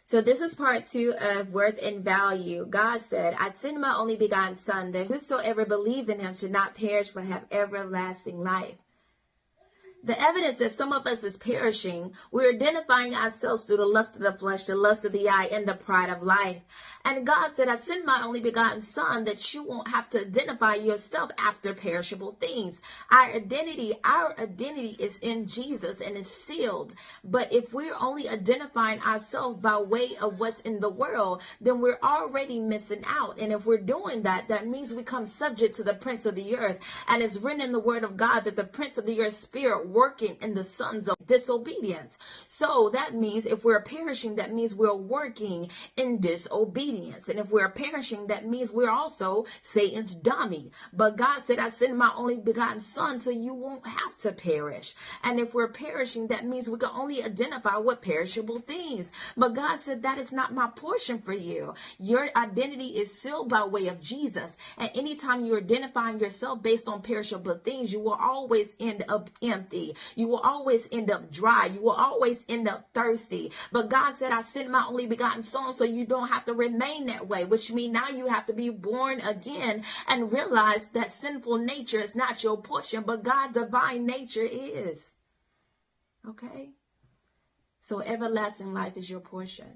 So this is part 2 of worth and value. God said, I send my only begotten son, that whosoever believe in him should not perish but have everlasting life. The evidence that some of us is perishing, we're identifying ourselves through the lust of the flesh, the lust of the eye, and the pride of life. And God said, I send my only begotten son that you won't have to identify yourself after perishable things. Our identity is in Jesus and is sealed. But if we're only identifying ourselves by way of what's in the world, then we're already missing out. And if we're doing that, that means we come subject to the prince of the earth. And it's written in the word of God that the prince of the earth spirit working in the sons of disobedience. So that means if we're perishing, that means we're working in disobedience. And if we're perishing, that means we're also Satan's dummy. But God said, I send my only begotten son so you won't have to perish. And if we're perishing, that means we can only identify with perishable things. But God said, that is not my portion for you. Your identity is sealed by way of Jesus. And anytime you're identifying yourself based on perishable things, you will always end up empty. You will always end up dry. You will always end up thirsty. But God said, I sent my only begotten son so you don't have to remain that way, which means now you have to be born again and realize that sinful nature is not your portion, but God's divine nature is. Okay? So everlasting life is your portion.